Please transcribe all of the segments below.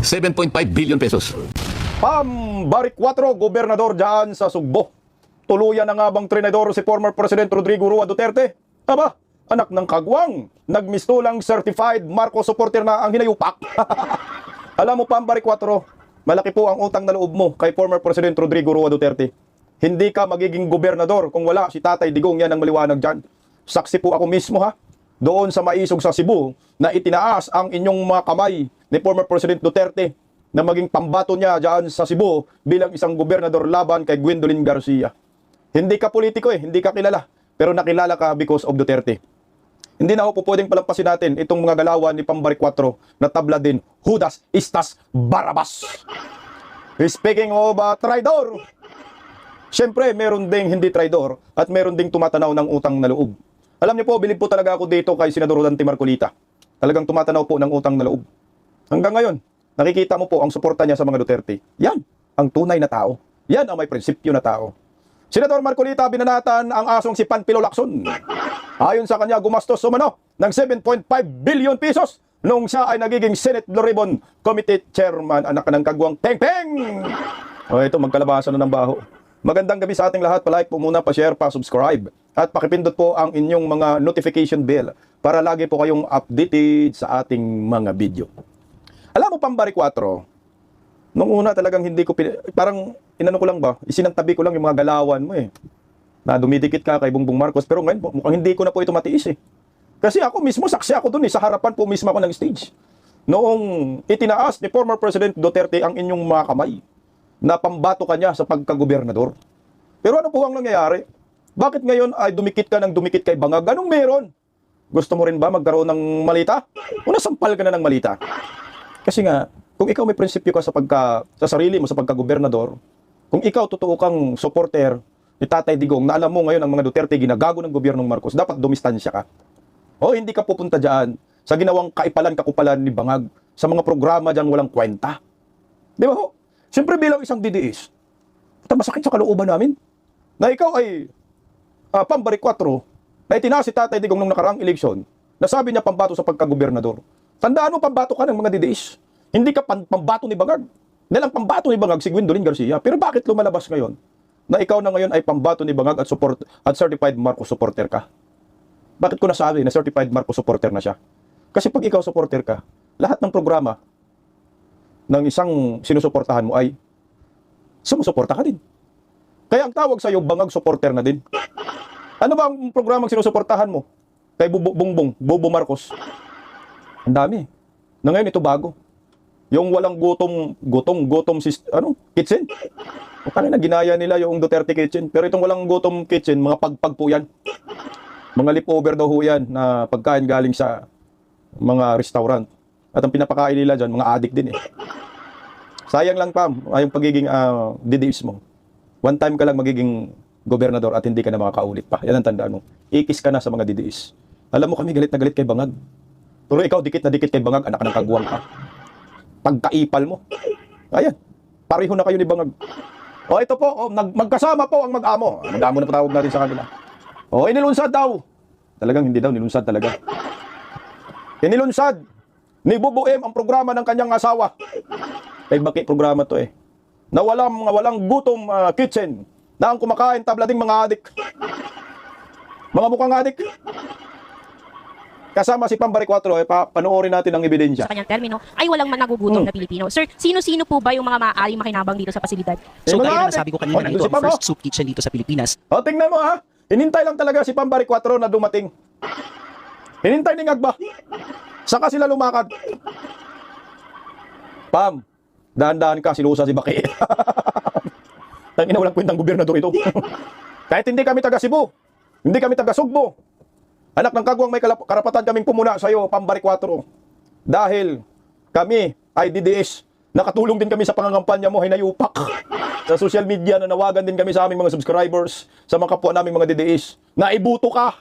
7.5 billion pesos. Barik 4, gobernador dyan sa Sugbo. Tuluyan na nga bang trinador si former President Rodrigo Roa Duterte? Aba, anak ng kagwang, nagmistulang certified Marcos supporter na ang hinayupak. Alam mo Barik 4, malaki po ang utang na loob mo kay former President Rodrigo Roa Duterte. Hindi ka magiging gobernador kung wala si Tatay Digong, yan ang maliwanag dyan. Saksi po ako mismo ha, doon sa Maisog sa Cebu, na itinaas ang inyong mga kamay ni former President Duterte na maging pambato niya dyan sa Cebu bilang isang gobernador laban kay Gwendolyn Garcia. Hindi ka politiko hindi ka kilala, pero nakilala ka because of Duterte. Hindi na ako po pwedeng palampasin natin itong mga galawan ni Barik 4 na tabla din, Judas Istas Barabas. Speaking of traidor, siyempre meron ding hindi traidor at meron ding tumatanaw ng utang na loob. Alam niyo po, bilib po talaga ako dito kay Senador Dante Marcolita. Talagang tumatanaw po ng utang na loob. Hanggang ngayon, nakikita mo po ang suporta niya sa mga Duterte. Yan ang tunay na tao. Yan ang may prinsipyo na tao. Senador Marcolita, binanatan ang asong si Panfilo Lacson. Ayon sa kanya, gumastos umano ng 7.5 billion pesos nung siya ay nagiging Senate Blue Ribbon Committee Chairman, anak ng kagwang Teng Teng. O ito, magkalabasan na ng baho. Magandang gabi sa ating lahat. Pa-like po muna, pa-share, pa-subscribe. At pakipindot po ang inyong mga notification bell para lagi po kayong updated sa ating mga video. Alam mo Barik 4, nung una talagang hindi ko, parang inano ko lang ba, isinantabi ko lang yung mga galawan mo na dumidikit ka kay Bongbong Marcos, pero ngayon mukhang hindi ko na po ito matiis Kasi ako mismo, saksi ako dun sa harapan po mismo ako ng stage. Noong itinaas ni former President Duterte ang inyong mga kamay, na pambato ka niya sa pagkagobernador. Pero ano po ang nangyayari? Bakit ngayon ay dumikit ka ng dumikit kay Bangag? Anong meron? Gusto mo rin ba magkaroon ng malita? O nasampal ka na ng malita? Kasi nga, kung ikaw may prinsipyo ka sa sarili mo sa pagkagobernador, kung ikaw totoo kang supporter ni Tatay Digong na alam mo ngayon ang mga Duterte ginagago ng gobyernong Marcos, dapat dumistansya ka. O hindi ka pupunta dyan sa ginawang kakupalan ni Bangag, sa mga programa dyan walang kwenta. Di ba ho? Siyempre bilang isang DDS, masakit sa kalooban namin na ikaw ay Barik 4 na itinaas si Tatay Digong nung nakaraang eleksyon, nasabi niya pambato sa pagkagobernador. Tandaan mo, pambato ka ng mga DDS. Hindi ka pambato ni Bangag. Dahil ang pambato ni Bangag si Gwendolyn Garcia. Pero bakit lumalabas ngayon na ikaw na ngayon ay pambato ni Bangag at certified Marcos supporter ka? Bakit ko nasabi na certified Marcos supporter na siya? Kasi pag ikaw supporter ka, lahat ng programa ng isang sinusuportahan mo ay sumusuporta ka din. Kaya ang tawag sa iyo, Bangag supporter na din. Ano ba ang programang sinusuportahan mo? Kay Bobo Marcos. Ang dami. Na ngayon ito bago. Yung walang kitchen. Kaya na ginaya nila yung Duterte kitchen. Pero itong walang gutom kitchen, mga pagpag po yan. Mga leftover daw ho yan na pagkain galing sa mga restaurant. At ang pinapakain nila dyan, mga addict din Sayang lang yung pagiging DDS mo. One time ka lang magiging gobernador at hindi ka na makakaulit pa. Yan ang tandaan mo. Ikis ka na sa mga DDS. Alam mo kami galit na galit kay Bangag. Pero ikaw dikit na dikit kay Bangag, anak ng kagwang ka. Pagkaipal mo. Ayan. Pareho na kayo ni Bangag. O ito po, magkasama po ang mag-amo. Mag-amo na patawag natin sa kanila. O inilunsad daw. Talagang hindi daw, nilunsad talaga. Inilunsad ni Bubo M ang programa ng kanyang asawa. Kay Baki programa to na walang gutom kitchen na ang kumakain tablading mga adik. Mga mukhang adik. Kasama si Barik 4 panoorin natin ang ebidensya. Sa kanyang termino ay walang managugutom na Pilipino. Sir, sino-sino po ba yung mga maaaring makinabang dito sa pasilidad? So mga gaya adik. na nasabi ko kanina, ito ang first soup kitchen dito sa Pilipinas. O tingnan mo hinintay lang talaga si Barik 4 na dumating. Hinintay ni Ngagba. Saka sila lumakad. Dahan-dahan ka, silusa si Baki. Tangina, walang kwentang gobernador ito. Kahit hindi kami taga Cebu, hindi kami taga Sugbo, anak ng kagwang may karapatan kaming pumuna sa iyo, Barik 4. Dahil kami ay DDS, nakatulong din kami sa pangangampanya mo, hinayupak. Sa social media na nawagan din kami sa aming mga subscribers, sa mga kapwa naming mga DDS. Naibuto ka,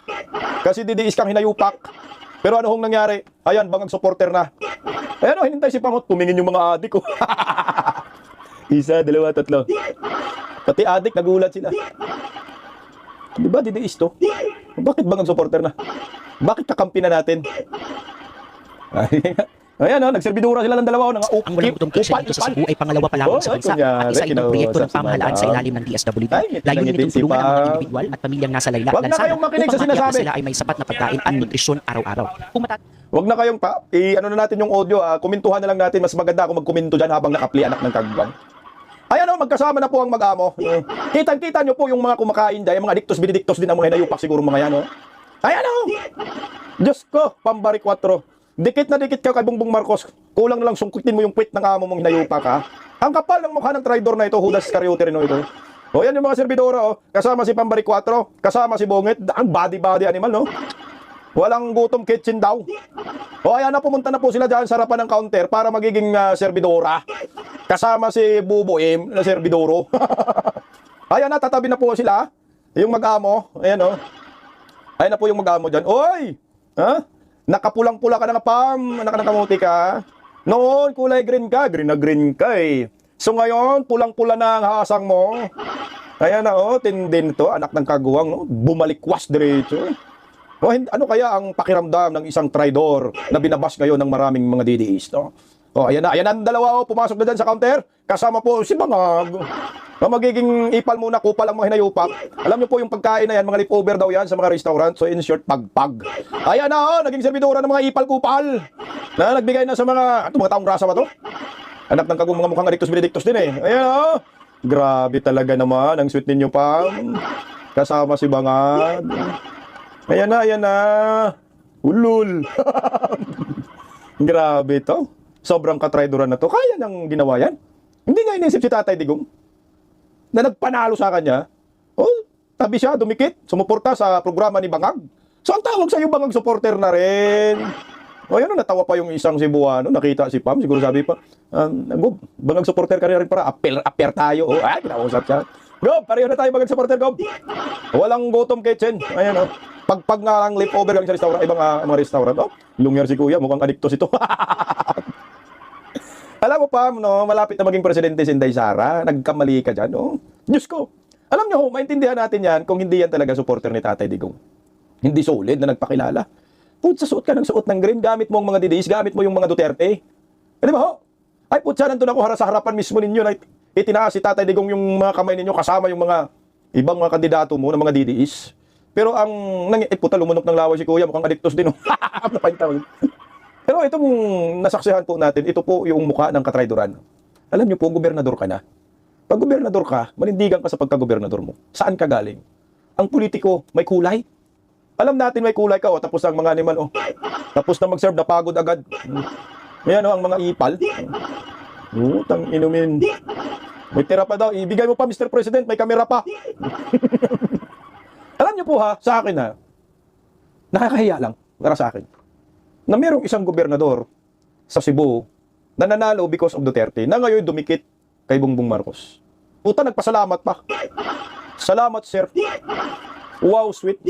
kasi DDS kang hinayupak. Pero ano hong nangyari? Ayan, Bangag supporter na. Ayan hinintay si Pangot, tumingin yung mga adik ko. Isa, dalawa, tatlo. Pati adik, nagulat sila. Di ba, DDS to? Bakit Bangag supporter na? Bakit kakampi na natin? Ayan, nagserbidura sila ng dalawa. Ang walang gutong kitchen dito sa Cebu ay pangalawa pa lamang sa bansa at isa itong proyekto ng pamahalaan sa ilalim ng DSWD. Layunin nitong tulungan ang mga individual at pamilyang nasa layla Wag na lansana kayong makinig upang sa matiyak na sinasabi. sila ay may sapat na pagkain at nutrisyon araw-araw. Kung Huwag na kayong ano na natin yung audio. Kumintuhan na lang natin. Mas maganda kung magkuminto dyan habang nakapli anak ng kagwang. Ayan magkasama na po ang mag-amo. Kitang-kita nyo po yung mga kumakain dyan. Yung mga adictos, binidictos din ang mga hinayupak siguro mga yan. Ayan Diyos ko, pambari 4. Dikit na dikit ka kay Bongbong Marcos. Kulang na lang sungkitin mo yung puwit ng amo mong hinayupak ha. Ang kapal ng mukha ng traidor na ito, Judas Iscariote rin ito. Yan yung mga servidora kasama si Pambari 4, kasama si Bongit, ang body animal Walang gutom kitchen daw. Ayan pumunta na po sila dyan sa harapan ng counter para magiging servidora. Kasama si Bubuim na servidoro. Ayan tatabi na po sila. Yung mag-amo, ayan Ayan na po yung mag-amo dyan. Oy! Nakapulang-pula ka na nga, Pam. Nakakamuti ka. Noon, kulay green ka. Green na green ka So ngayon, pulang-pula na ang hasang mo. Ayan tindin to, anak ng kaguwang, bumalikwas diretso. Ano kaya ang pakiramdam ng isang traidor na binabas ngayon ng maraming mga DDEs, ayan ang dalawa pumasok na dyan sa counter. Kasama po si Bangag. Magiging ipal muna, kupal ang mga hinayupak. Alam niyo po yung pagkain na yan, mga leftover daw yan sa mga restaurant. So in short, pagpag. Ayan naging servidora ng mga ipal-kupal. Na nagbigay na sa mga taong grasa ba to? Anak ng kagong mga mukhang adictos benedictos din Ayan grabe talaga naman ang sweet ninyo, Pam. Kasama si Bangag. Ayan na. Ulul. Grabe to. Sobrang katraidoran na to. Kaya nang ginawa yan. Hindi nga inisip si Tatay Digong na nagpanalo sa kanya. Tabi siya, dumikit, sumuporta sa programa ni Bangag. So ang tawag sa iyo, Bangag supporter na rin. Natawa pa yung isang Cebuano, nakita si Pam, siguro sabi pa, Gob, Bangag supporter ka rin para apper tayo. Kinausap siya. Gob, pareho na tayo Bangag supporter, Gob. Walang gutom kitchen. Ayan Pagpag nga lang leftover lang sa restaurant, ibang mga restaurant. Lunger si Kuya, mukhang adiktos ito. Alam mo pa, malapit na maging presidente si Inday Sara. Nagkamali ka dyan, Diyos ko. Alam nyo, maintindihan natin yan kung hindi yan talaga supporter ni Tatay Digong. Hindi solid na nagpakilala. Putsa, suot ka ng suot ng green. Gamit mo ang mga DDS, gamit mo yung mga Duterte. Di ba Ay, putsa, nandun ako sa harapan mismo ninyo na itinaas si Tatay Digong yung mga kamay ninyo kasama yung mga ibang mga kandidato mo ng mga DDS. Pero ang puta, lumunok ng laway si Kuya, mukhang adiktos din. Pero itong nasaksihan po natin, ito po yung mukha ng katraidoran. Alam niyo po, gobernador ka na. Pag gobernador ka, manindigan ka sa pagka-gobernador mo. Saan ka galing? Ang politiko, may kulay. Alam natin may kulay ka, tapos ang mga animal, tapos na mag-serve, napagod agad. Ayan, ang mga ipal. Tang inumin. May tira pa daw, ibigay mo pa, Mr. President, may kamera pa. Alam niyo po sa akin nakakahiya lang, para sa akin, na mayroong isang gobernador sa Cebu na nanalo because of Duterte, na ngayon dumikit kay Bongbong Marcos. Puta, nagpasalamat pa. Salamat, sir. Wow, sweet.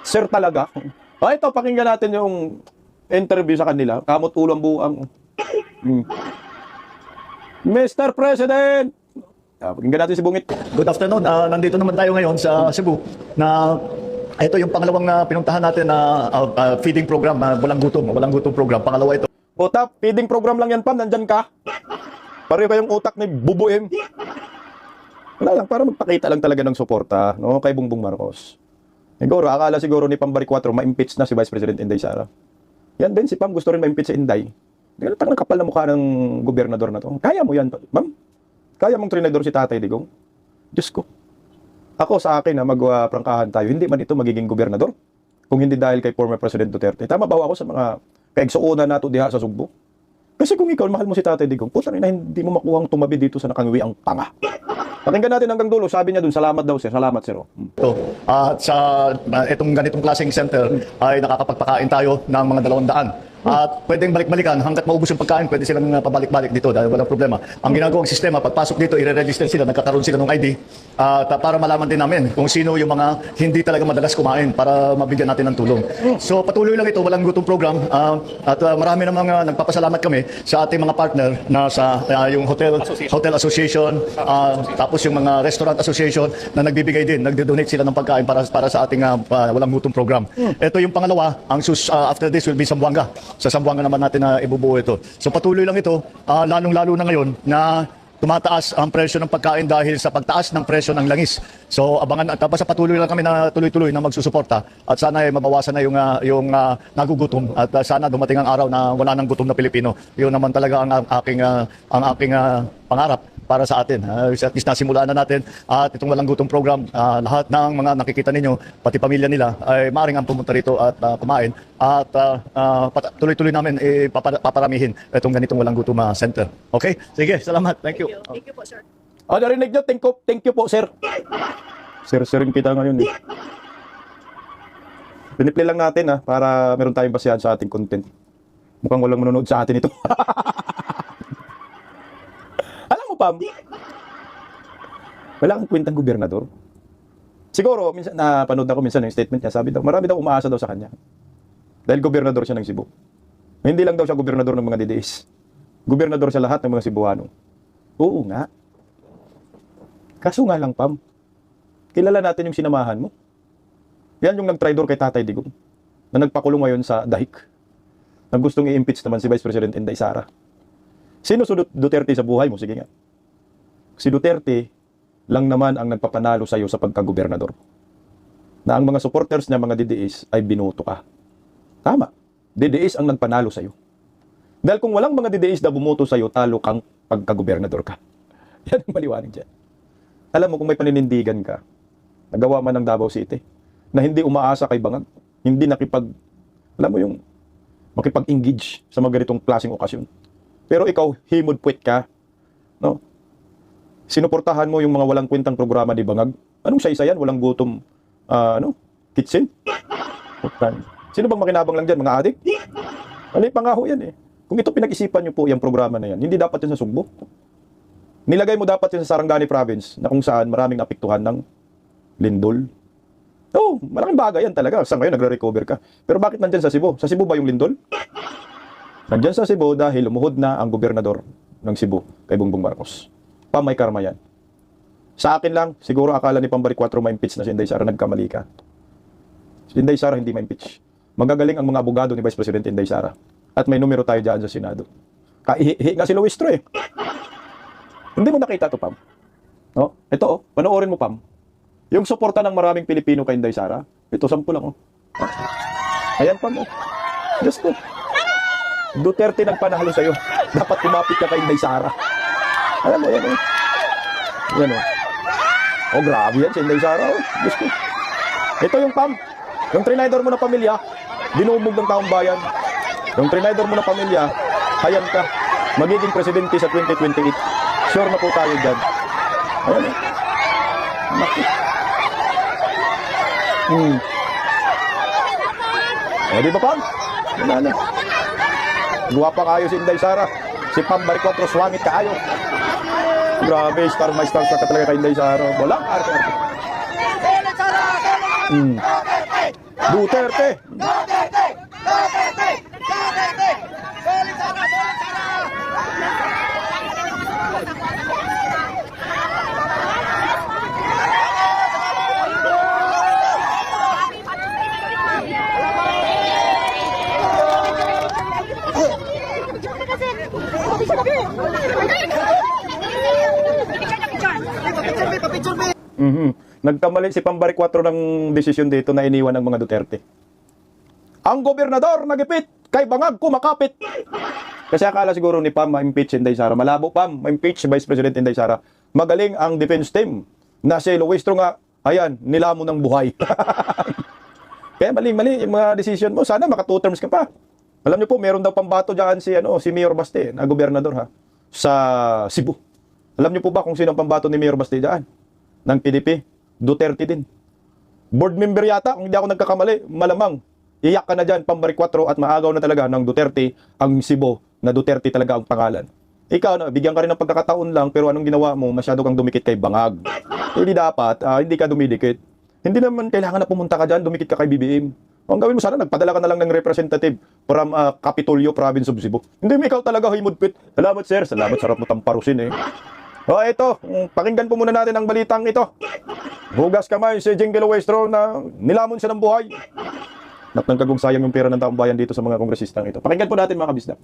Sir talaga. Ito, pakinggan natin yung interview sa kanila. Kamot ulang buang. Mr. President! Pakinggan natin si Bungit. Good afternoon. Nandito naman tayo ngayon sa Cebu na ito yung pangalawang pinuntahan natin na feeding program, walang gutom program. Pangalawa ito. Puta, feeding program lang yan, Pam. Nandyan ka. Pareho kayong utak ni Bubuim. Wala lang, para magpakita lang talaga ng suporta kay Bongbong Marcos. Siguro, akala siguro ni Pambari 4, ma-impeach na si Vice President Inday Sara. Yan din, si Pam gusto rin ma-impeach si Inday. Talagang kapal na mukha ng gobernador na to. Kaya mo yan, ma'am? Kaya mong trinador si Tatay Digong? Diyos ko. Ako sa akin magprangkahan tayo. Hindi man ito magiging gobernador. Kung hindi dahil kay former President Duterte. Tama ba ako sa mga kaigsuunan nato diha sa Sugbo? Kasi kung ikaw, mahal mo si Tatay Digong, puta rin na hindi mo makuhang tumabi dito sa nakangiwi ang panga. Pakinggan natin hanggang dulo. Sabi niya dun, salamat daw sir. Salamat sir. At sa itong ganitong klaseng center ay nakakapagpakain tayo ng mga 200. At pwedeng balik-balikan hanggat maubos yung pagkain, pwede silang pabalik-balik dito dahil walang problema. Ang ginagawang sistema, pagpasok dito, i-register sila, nagkakaroon sila ng ID para malaman din namin kung sino yung mga hindi talaga madalas kumain para mabigyan natin ng tulong. So patuloy lang ito, walang gutom program at marami namang nagpapasalamat kami sa ating mga partner na sa yung Hotel Association, tapos yung mga Restaurant Association na nagbibigay din, nagdo-donate sila ng pagkain para sa ating walang gutom program. Ito yung pangalawa, after this will be Zamboanga. sa Zamboanga naman natin na ibubuo ito. So patuloy lang ito, lalong-lalo na ngayon na tumataas ang presyo ng pagkain dahil sa pagtaas ng presyo ng langis. So abangan at basta patuloy lang kami na tuloy-tuloy na magsusuporta at sana ay mabawasan na yung nagugutom at sana dumating ang araw na wala nang gutom na Pilipino. Yun naman talaga ang aking pangarap para sa atin. At least nasimulaan na natin at itong walang gutom program, lahat ng mga nakikita ninyo, pati pamilya nila ay maaaring ang pumunta rito at kumain at tuloy-tuloy namin paparamihin itong ganitong walang gutom center. Okay? Sige, salamat. Thank you. Thank you po, sir. Narinig nyo, thank you po, sir. Sir-sirin kita ngayon eh. Piniplay lang natin para meron tayong basihan sa ating content. Mukhang walang manonood sa atin ito. Alam mo, Pam, wala kang kwentang gobernador. Siguro, minsan, napanood ako minsan yung statement niya, sabi daw, marami daw umaasa daw sa kanya. Dahil gobernador siya ng Cebu. Hindi lang daw siya gobernador ng mga DDS. Gobernador sa lahat ng mga Cebuano. Oo nga. Kaso nga lang, Pam, kilala natin yung sinamahan mo. Yan yung nag-tridor kay Tatay Digong, na nagpakulong ngayon sa Dahik, na gustong i-impeach naman si Vice President Inday Sara. Sino si Duterte sa buhay mo? Sige nga. Si Duterte lang naman ang nagpapanalo sa iyo sa pagka-gobernador. Na ang mga supporters niya, mga DDS, ay binoto ka. Tama. DDS ang nagpanalo sa iyo. Dahil kung walang mga DDS na bumoto sa iyo, talo kang pagka-gobernador ka. Yan ang maliwanag dyan. Alam mo, kung may paninindigan ka, nagawa man ng Davao City, na hindi umaasa kay Bangag, hindi alam mo yung makipag-engage sa mga ganitong klaseng okasyon. Pero ikaw, himod puwet ka, no? Sinuportahan mo yung mga walang kwentang programa ni Bangag. Anong saysa yan? Walang gutom, kitchen? Sino bang makinabang lang dyan? Mga adik? Mali pa nga ho yan eh. Kung ito pinag-isipan nyo po yung programa na yan, hindi dapat yan sa Sugbo. Nilagay mo dapat yan sa Sarangani Province, na kung saan maraming napiktuhan ng lindol. Oo, malaking bagay yan talaga. Sa ngayon, nagre-recover ka. Pero bakit nandyan sa Cebu? Sa Cebu ba yung lindol? Nandyan sa Cebu dahil lumuhod na ang gobernador ng Cebu kay Bongbong Marcos. May karma yan. Sa akin lang, siguro akala ni Pambari 4 ma-impeach na si Inday Sara, nagkamali ka. Si Inday Sara hindi ma-impeach. Magagaling ang mga abogado ni Vice President Inday Sara. At may numero tayo dyan sa Senado. Kaihi nga si Luistro eh. Hindi mo nakita to, Pam. No? Ito panoorin mo, Pam. Yung suporta ng maraming Pilipino kay Inday Sara, ito 10 lang Ayan, Pam. Diyos ko. Duterte nagpanalo sa'yo. Dapat kumapit ka kay Inday Sara. Alam mo, yan Yan grabe yan si Inday Sara. Diyos ko. Ito yung, Pam. Yung trinidor mo na pamilya, dinubog ng taong bayan. Yung trinidor mo na pamilya, hayan ka. Magiging presidente sa 2028. Sure na po tayo dyan. Ayan Nakit. Di ba, Pam? Wala na. Guwapa kayo si Inday Sara. Si Pam Bari 4, swangit kayo. Grabe, star my stars na ka talaga kay Inday Sara. Walang arte-arte. Duterte! Nagkamali si Pambari 4 ng desisyon dito na iniwan ng mga Duterte. Ang gobernador nagipit, kay Bangag kumakapit. Kasi akala siguro ni Pam ma-impeach Inday Sara. Malabo, Pam, ma-impeach si Vice President Inday Sara. Magaling ang defense team na si Luistro nga, ayan, nilamon ng buhay. Kaya mali yung mga decision mo. Sana maka 2 terms ka pa. Alam niyo po, meron daw pambato dyan si Mayor Baste, na gobernador sa Cebu. Alam niyo po ba kung sino ang pambato ni Mayor Baste dyan? Ng PDP? Duterte din. Board member yata, kung hindi ako nagkakamali, malamang. Iyak ka na dyan, Pambari 4, at maagaw na talaga ng Duterte ang Cebu, na Duterte talaga ang pangalan. Ikaw, bigyan ka rin ng pagkakataon lang, pero anong ginawa mo? Masyado kang dumikit kay Bangag. Hindi dapat, hindi ka dumidikit. Hindi naman kailangan na pumunta ka dyan, dumikit ka kay BBM. Ang gawin mo sana, nagpadala ka na lang ng representative from Capitolio Province of Cebu. Hindi mo ikaw talaga himudpit. Salamat sir, salamat, sarap mo tamparusin eh. Ito, pakinggan po muna natin ang balitang ito. Hugas kamay si Jingle Luistro na nilamon siya ng buhay. Naknangkagong sayang yung pera ng taong bayan dito sa mga kongresistang ito. Pakinggan po natin mga kabisda.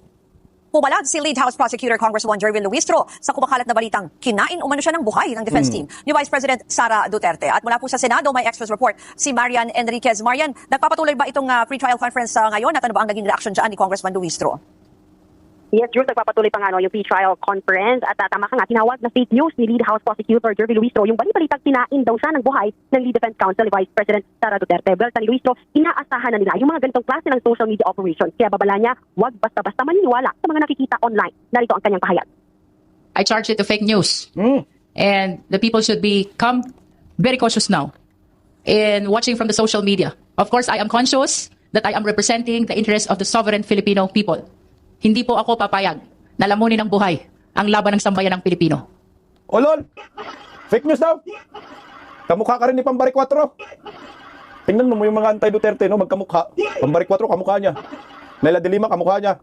Pumalag si Lead House Prosecutor Congresswoman Jerwin Luistro sa kumakalat na balitang kinain umano siya ng buhay ng defense team ni Vice President Sara Duterte. At mula po sa Senado, may express report si Marian Enriquez. Marian, nagpapatuloy ba itong pre-trial conference ngayon at ano ba ang naging reaction dyan ni Congressman Luistro? Yes, Jules, nagpapatuloy pa nga yung pre-trial conference at tama ka nga, tinawag na fake news ni Lead House Prosecutor Jervy Luistro yung balitang kinain daw siya ng buhay ng Lead Defense Counsel ni Vice President Sara Duterte. Well, ni Luistro, inaasahan na nila yung mga ganitong klase ng social media operations. Kaya babala niya, huwag basta-basta maniniwala sa mga nakikita online. Narito ang kanyang pahayag. I charge it to fake news. And the people should become very cautious now in watching from the social media. Of course, I am conscious that I am representing the interests of the sovereign Filipino people. Hindi po ako papayag na lamunin ng buhay ang laban ng sambayan ng Pilipino. Olol! Fake news daw! Kamukha ka rin ni Pambarik 4. Tingnan mo yung mga anti-Duterte, no? Magkamukha. Pambarik 4, kamukha niya. Laila de Lima, kamukha niya.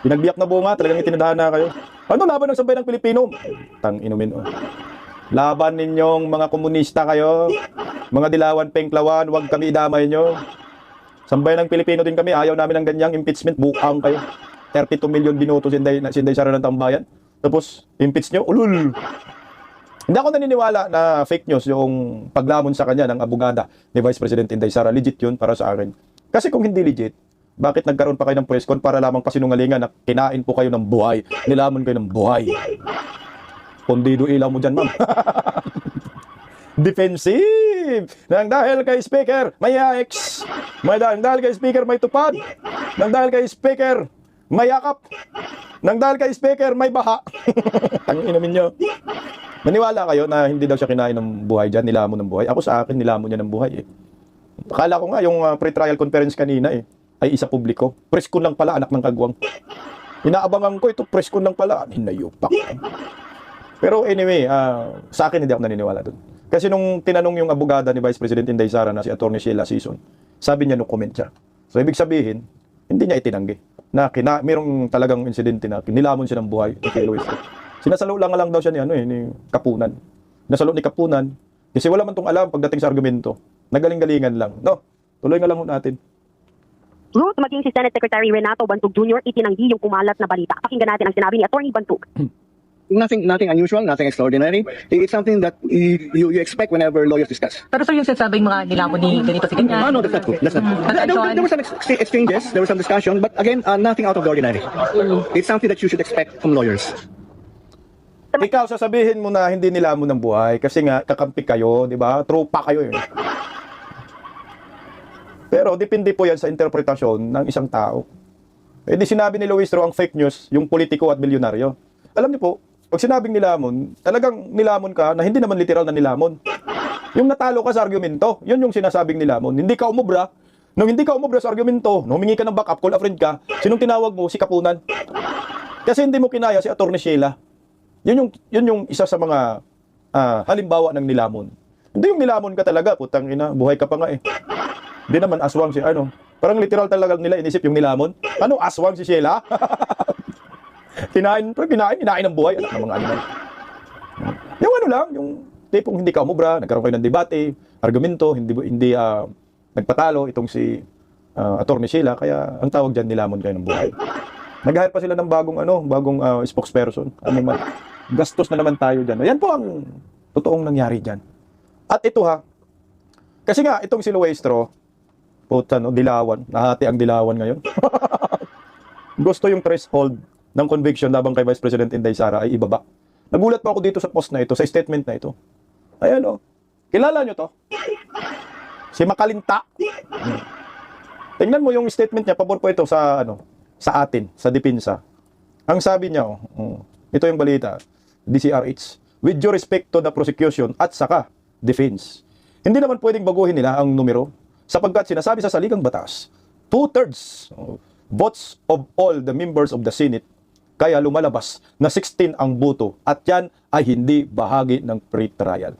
Pinagbiyak na bunga, talagang itinadahan na kayo. Ano laban ng sambayan ng Pilipino? Tang inumin, oh. Laban ninyong mga komunista kayo. Mga dilawan, penklawan, huwag kami idamay nyo. Sambayan ng Pilipino din kami, ayaw namin ng ganyang impeachment, bukang kayo. 32 million binoto si Inday Sara ng Tambayan. Tapos, impeach nyo, ulul. Hindi ako naniniwala na fake news yung paglamon sa kanya ng abogada ni Vice President Inday Sara. Legit yun para sa akin. Kasi kung hindi legit, bakit nagkaroon pa kayo ng press con para lamang pasinungalingan na kinain po kayo ng buhay, nilamon kayo ng buhay. Pondido ilaw mo dyan, ma'am. Defensive! Nang dahil kay Speaker, may AX. Nang dahil kay Speaker, may tupad. Nang dahil kay Speaker, may yakap. Nang dahil kay Speaker, may baha. Tangin namin nyo. Maniwala kayo na hindi daw siya kinain ng buhay dyan, nilamon ng buhay. Ako sa akin, nilamon niya ng buhay eh. Akala ko nga yung pre-trial conference kanina eh, ay isa publiko. Press ko lang pala, anak ng kagwang. Inaabangan ko ito, press ko lang pala. Hinayupak. Pero anyway, sa akin hindi ako naniniwala dun. Kasi nung tinanong yung abogada ni Vice President Inday Sara na si Atty. Sheila Sison, sabi niya no comment siya. So ibig sabihin, hindi niya itinanggi na mayroong talagang insidente na nilamon siya ng buhay ni Luis. Sinasalo lang daw siya ni Kapunan. Nasalo ni Kapunan kasi wala man tong alam pagdating sa argumento. Nagaling-galingan lang. No, tuloy nga lang natin. Ruth, maging si Senate Secretary Renato Bantug Jr. itinanggi yung kumalat na balita. Pakinggan natin ang sinabi ni Atty. Bantug. Nothing unusual, nothing extraordinary. It's something that you expect whenever lawyers discuss. Pero sir, yung sinasabing mga nilamon ni ganito si ganyan. No, that's not true. That's not true. There were some exchanges, there was some discussion, but again, nothing out of the ordinary. It's something that you should expect from lawyers. Ikaw, sasabihin mo na hindi nilamon ng buhay kasi nga kakampi kayo, di ba? Tropa kayo eh. Pero depende po yan sa interpretasyon ng isang tao. Eh di sinabi ni Luistro ang fake news, yung politiko at bilyonaryo. Alam niyo po, pag sinabing nilamon, talagang nilamon ka na hindi naman literal na nilamon. Yung natalo ka sa argumento, yun yung sinasabing nilamon. Hindi ka umubra. Nung hindi ka umubra sa argumento, nung humingi ka ng backup, call a friend ka, sinong tinawag mo? Si Kapunan. Kasi hindi mo kinaya si Atty. Sheila. Yun yung isa sa mga halimbawa ng nilamon. Hindi yung nilamon ka talaga, putang ina, buhay ka pa nga eh. Hindi naman aswang si ano. Parang literal talaga nila inisip yung nilamon. Ano, aswang si Sheila? Kinain ng buhay, anak ng mga animal. Yung ano lang, yung tipong hindi ka umubra, nagkaroon kayo ng debate, argumento, hindi nagpatalo itong si Atty. Sheila, kaya ang tawag dyan, nilamon kayo ng buhay. Nag-hire pa sila ng bagong spokesperson. Ano man, gastos na naman tayo dyan. Yan po ang totoong nangyari dyan. At ito kasi nga, itong si Luistro, dilawan, nahati ang dilawan ngayon. Gusto yung threshold ng conviction labang kay Vice President Inday Sara ay ibaba. Nagulat pa ako dito sa post na ito, sa statement na ito. Ayan kilala nyo to? Si Makalinta. Tingnan mo yung statement niya, pabor po ito sa atin, sa depensa. Ang sabi niya, ito yung balita, DCRH, with due respect to the prosecution at saka defense. Hindi naman pwedeng baguhin nila ang numero sapagkat sinasabi sa saligang batas, 2/3 votes of all the members of the Senate, kaya lumalabas na 16 ang boto at yan ay hindi bahagi ng pre-trial.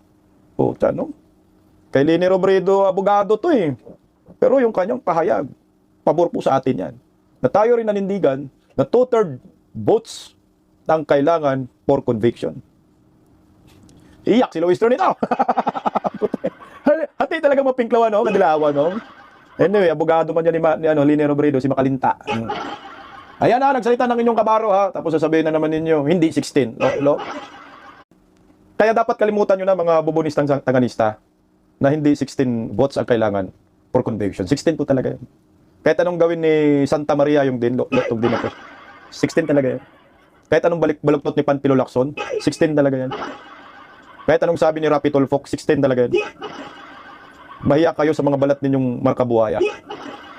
Kay Leni Robredo, abogado to eh. Pero yung kanyang pahayag, pabor po sa atin yan. Na tayo rin nanindigan na 2/3 votes ang kailangan for conviction. Iyak si Luistro nito. Hati talaga mapinklawan, kadilawan, Anyway, abogado man yan ni Lini Robredo, si Makalinta. Ayan na, nagsalita ng inyong kabaro ha. Tapos sasabihin na naman ninyo, hindi 16. Kaya dapat kalimutan nyo na mga bubonistang tanganista na hindi 16 votes ang kailangan for conviction. 16 po talaga yan. Kahit anong gawin ni Santa Maria yung din, lotog din ako. 16 talaga yan. Kahit anong baluktot ni Panpilo Lacson, 16 talaga yan. Kahit anong sabi ni Rapi Tulfo, 16 talaga yan. Mahiya kayo sa mga balat ninyong markabuhaya.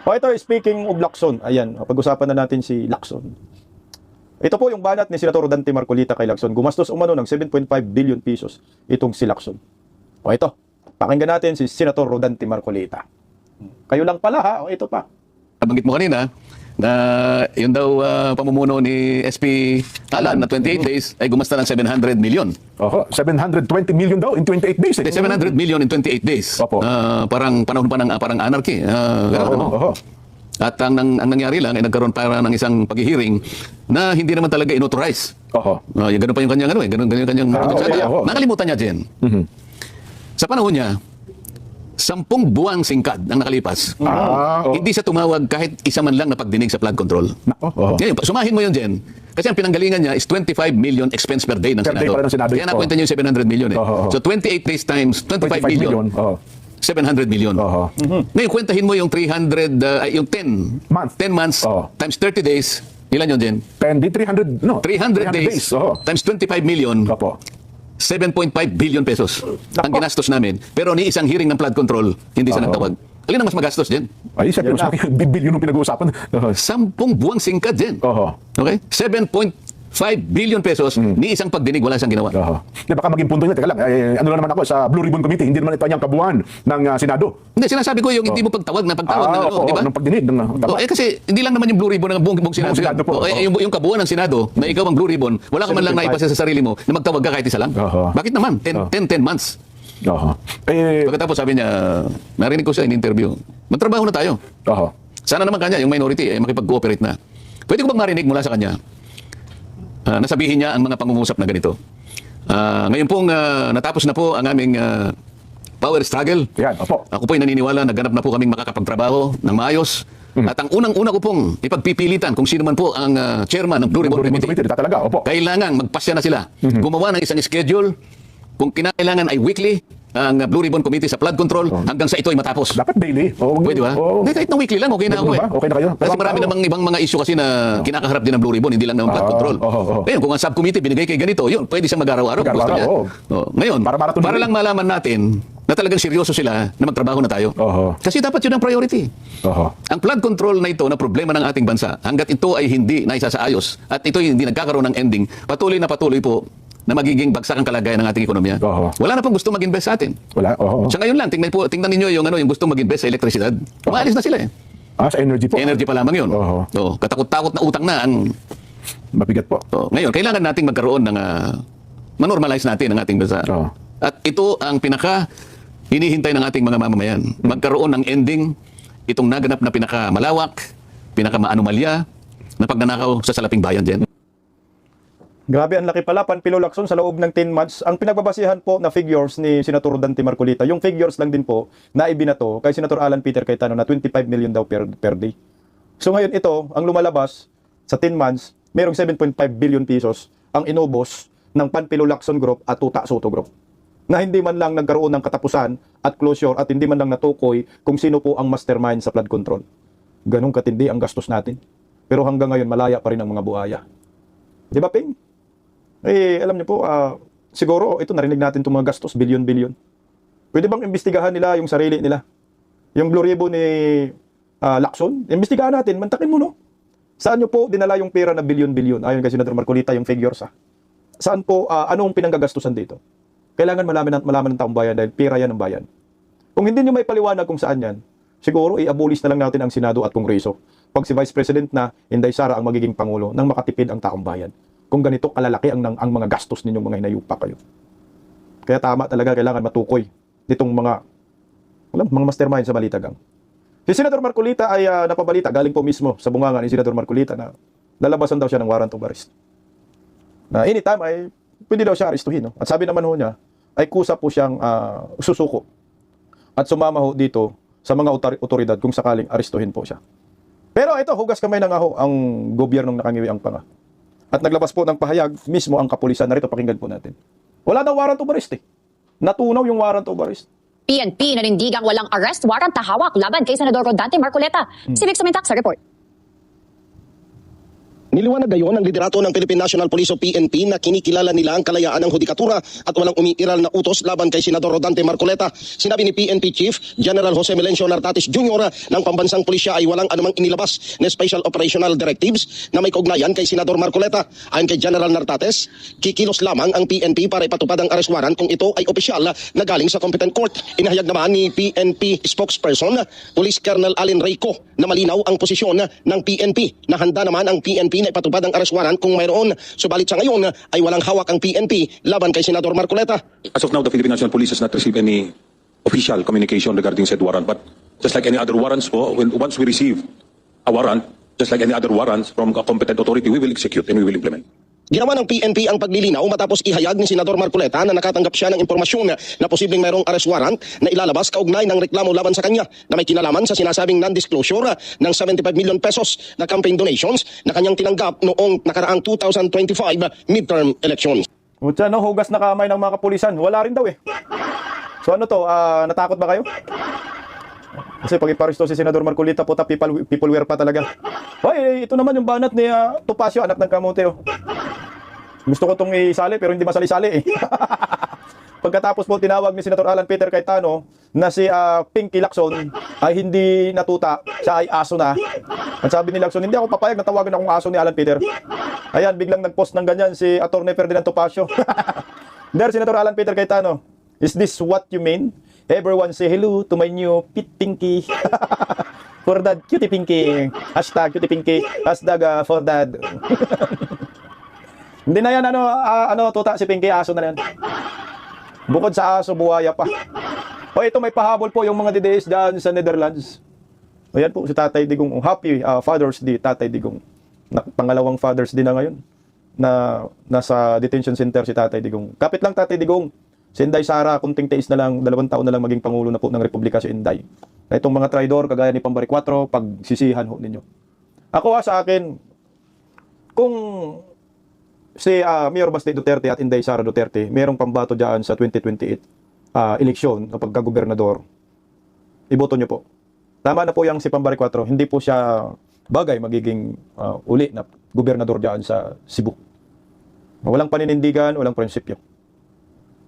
O ito, speaking of Lacson, ayan, pag-usapan na natin si Lacson. Ito po yung banat ni Senator Dante Marcolita kay Lacson. Gumastos umano ng 7.5 billion pesos itong si Lacson. O ito, pakinggan natin si Senator Rodante Marcolita. Kayo lang pala ha, o ito pa. Nabanggit mo kanina na yun daw pamumuno ni SP Alan na 28 days ay gumasta ng 700 million. Oho, 720 million daw in 28 days. 700 million in 28 days. Opo. Parang panahon pa ng parang anarchy. Ganun, ano? Oho. At ang nangyari lang ay nagkaroon para ng isang paghihiring na hindi naman talaga inauthorize. Oho. Ganun pa yung kanyang ganun yung kanyang okay, oho. nakalimutan niya din. Sa panahon niya, 10 buwang singkad ang nakalipas. Hindi siya tumawag kahit isa man lang na pagdinig sa flood control. Ngayon, sumahin mo yun, Jen. Kasi ang pinanggalingan niya is 25 million expense per day ng Per day Senado. pala ng Senado. Kaya nakwenta niyo yung 700 million eh. So 28 days times 25 million. 700 million. Ngayon, kwentahin mo yung 300, yung 10 months times 30 days. Ilan yun, Jen? 10 di 300, no? 300 days times 25 million. Opo. 7.5 billion pesos ang ginastos namin. Pero ni isang hearing ng flood control, hindi siya nagtawag. Alin ang mas magastos din? Ay, siyempre, mas malaki billion yung pinag-uusapan. 10 buwang singkad din. Okay? 7.5 billion pesos, ni isang pagdinig, wala siyang ginawa. Baka maging punto niya, teka lang, ano na naman ako sa Blue Ribbon Committee, hindi naman ito niyang kabuuan ng Senado. Hindi, sinasabi ko yung hindi mo pagtawag na di ba? Ng pagdinig. Kasi hindi lang naman yung Blue Ribbon ng buong Senado. Yung kabuuan ng Senado, na ikaw ang Blue Ribbon, wala ka man lang naipasa sa sarili mo na magtawag ka kahit isa lang. Bakit naman? 10 months. Pagkatapos sabi niya, narinig ko siya in interview, magtrabaho na tayo. Sana naman kanya, yung minority, makipag-cooperate na. Pwede ko bang marinig mula sa kanya? Nasabihin niya ang mga pangungusap na ganito. Ngayon pong natapos na po ang aming power struggle. Ako po ay naniniwala na ganap na po kaming makakapagtrabaho ng maayos. At ang unang-una ko pong ipagpipilitan kung sino man po ang chairman ng Blue Ribbon Committee. Kailangan magpasya na sila. Gumawa ng isang schedule. Kung kinakailangan ay weekly ang Blue Ribbon Committee sa flood control hanggang sa ito ay matapos. Dapat daily. Pwede ba? Hindi, kahit na weekly lang, okay na ako eh. Okay na kayo? Kasi marami namang ibang mga issue kasi na kinakaharap din ng Blue Ribbon, hindi lang naman flood control. Ngayon, kung ang subcommittee binigay kay ganito, yun, pwede siya mag-araw-araw kung gusto niya. Ngayon, para lang malaman natin na talagang seryoso sila na magtrabaho na tayo. Kasi dapat yun ang priority. Ang flood control na ito na problema ng ating bansa, hanggat ito ay hindi naisasaayos at ito ay hindi nagkakaroon ng ending, patuloy po na magiging bagsak ang kalagayan ng ating ekonomiya. Wala na pong gusto mag-invest sa atin. Wala. So ngayon lang, tingnan niyo yung gusto mag-invest sa elektrisidad. Umaalis na sila eh. Sa energy po. Energy pa lamang yun. Katakot-takot na utang na ang mabigat po. Ngayon, kailangan nating magkaroon ng manormalize natin ang ating bansa. At ito ang hinihintay ng ating mga mamamayan. Magkaroon ng ending itong naganap na pinakamalawak, pinakamaanumalya na pagnanakaw sa salaping bayan din. Grabe, ang laki pala, Panpilo Lacson sa loob ng 10 months. Ang pinagbabasihan po na figures ni Senator Dante Marcolita, yung figures lang din po na ibinato kay Senator Alan Peter Cayetano na 25 million daw per day. So ngayon ito, ang lumalabas sa 10 months, mayroong 7.5 billion pesos ang inubos ng Panpilo Lacson Group at Tuta Soto Group. Na hindi man lang nagkaroon ng katapusan at closure at hindi man lang natukoy kung sino po ang mastermind sa flood control. Ganong katindi ang gastos natin. Pero hanggang ngayon, malaya pa rin ang mga buhaya. Di ba, Ping? Alam niyo po, siguro ito narinig natin itong mga gastos, bilyon-bilyon. Pwede bang imbestigahan nila yung sarili nila? Yung Blue Ribbon ni Lacson, imbestigahan natin, mantakin mo, no? Saan nyo po dinala yung pera na bilyon-bilyon? Ayon kay Senator Marcolita, yung figures, Saan po, anong pinanggagastusan dito? Kailangan malaman ng taong bayan dahil pera yan ng bayan. Kung hindi nyo may paliwanag kung saan yan, siguro i-abolish na lang natin ang Senado at Kongreso. Pag si Vice President na Inday Sara ang magiging Pangulo nang makatipid ang taong bayan. Kung ganito kalalaki ang mga gastos ninyong mga hinayupa kayo. Kaya tama talaga, kailangan matukoy nitong mga mastermind sa Balitagang. Si Senator Marcolita ay napabalita, galing po mismo sa bunganga ni Senator Marcolita na lalabasan daw siya ng warrant of arrest. Na anytime ay pwede daw siya arestuhin. No? At sabi naman ho niya, ay kusa po siyang susuko. At sumama ho dito sa mga otoridad kung sakaling arestuhin po siya. Pero ito, hugas kamay na nga ho ang gobyernong nakangiwi ang panga. At naglabas po ng pahayag mismo ang kapulisan. Narito, pakinggan po natin. Wala daw warrant of arrest eh. Natunaw yung warrant of arrest. PNP nanindigang walang arrest warrant na hawak laban kay Senador Rodante Marcoleta. Si Vic Sumintak sa report. Niliwanag gayon ng liderato ng Philippine National Police o PNP na kinikilala nila ang kalayaan ng hudikatura at walang umiiral na utos laban kay Senador Rodante Marcoleta. Sinabi ni PNP Chief General Jose Melencio Nartates Jr. ng pambansang pulisya ay walang anumang inilabas na Special Operational Directives na may kaugnayan kay Senador Marcoleta. Ayon kay General Nartates, kikilos lamang ang PNP para ipatupad ang arrest warrant kung ito ay opisyal na galing sa competent court. Inahayag naman ni PNP spokesperson Police Colonel Allen Reyco na malinaw ang posisyon ng PNP na handa naman ang PNP na ipatupad ang arrest warrant kung mayroon. Subalit sa ngayon ay walang hawak ang PNP laban kay Senador Marcoleta. As of now, the Philippine National Police has not received any official communication regarding said warrant. But just like any other warrants po, once we receive a warrant, just like any other warrants from a competent authority, we will execute and we will implement. Ginawa ng PNP ang paglilinaw matapos ihayag ni Senador Marcoleta na nakatanggap siya ng impormasyon na posibleng mayroong arrest warrant na ilalabas kaugnay ng reklamo laban sa kanya na may kinalaman sa sinasabing non-disclosure ng 75 million pesos na campaign donations na kanyang tinanggap noong nakaraang 2025 midterm elections. Mutya, no, hugas na kamay ng mga kapulisan. Wala rin daw eh. So ano to, natakot ba kayo? Kasi pag iparesto si Senador Marcoleta, puta, peopleware pa talaga. Hoy, ito naman yung banat ni Topacio, anak ng kamote. Oh. Gusto ko itong isali pero hindi masali-sali eh. Pagkatapos po tinawag ni Senator Alan Peter Cayetano na si Pinky Lacson ay hindi natuta, siya ay aso na. At sabi ni Lacson, hindi ako papayag na tawagan akong aso ni Alan Peter. Ayan, biglang nag-post ng ganyan si Atty. Ferdinand Topacio. There, Senator Alan Peter Cayetano, is this what you mean? Everyone say hello to my new Pit Pinky. For that cutie Pinky. Hashtag cutie Pinky. Hashtag for that. Hindi na yan, tuta si Pinky, aso na yan. Bukod sa aso, buhaya pa. O ito, may pahabol po yung mga DDS dyan sa Netherlands. Ayan po, si Tatay Digong. Happy Father's Day, Tatay Digong. Pangalawang Father's Day na ngayon. Na nasa detention center si Tatay Digong. Kapit lang, Tatay Digong. Si Inday Sara, kunting tiis na lang, 2 taon na lang maging Pangulo na po ng Republika si Inday. Na itong mga traidor, kagaya ni Pambari 4, pagsisihan ho ninyo. Ako sa akin, kung si Mayor Baste Duterte at Inday Sara Duterte, mayroong pambato dyan sa 2028 eleksyon na pagkagobernador, iboto nyo po. Tama na po yung si Pambari 4, hindi po siya bagay magiging uli na gobernador dyan sa Cebu. Walang paninindigan, walang prinsipyo.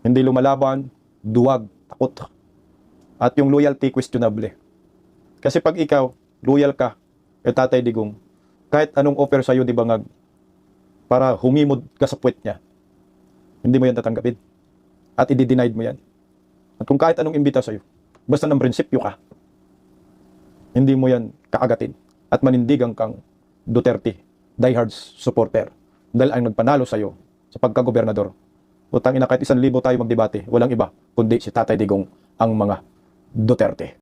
Hindi lumalaban, duwag, takot. At yung loyalty, questionable. Kasi pag ikaw, loyal ka, Tatay Digong, kahit anong offer sa'yo, di bangag, para humimod ka sa puwet niya, hindi mo yan tatanggapin. At i-denied mo yan. At kung kahit anong imbita sa'yo, basta ng prinsipyo ka, hindi mo yan kaagatin. At manindigan kang Duterte, diehard supporter, dahil ang nagpanalo sa'yo sa pagkagobernador. Utang ina, kahit 1,000 tayo magdebate, walang iba kundi si Tatay Digong ang mga Duterte.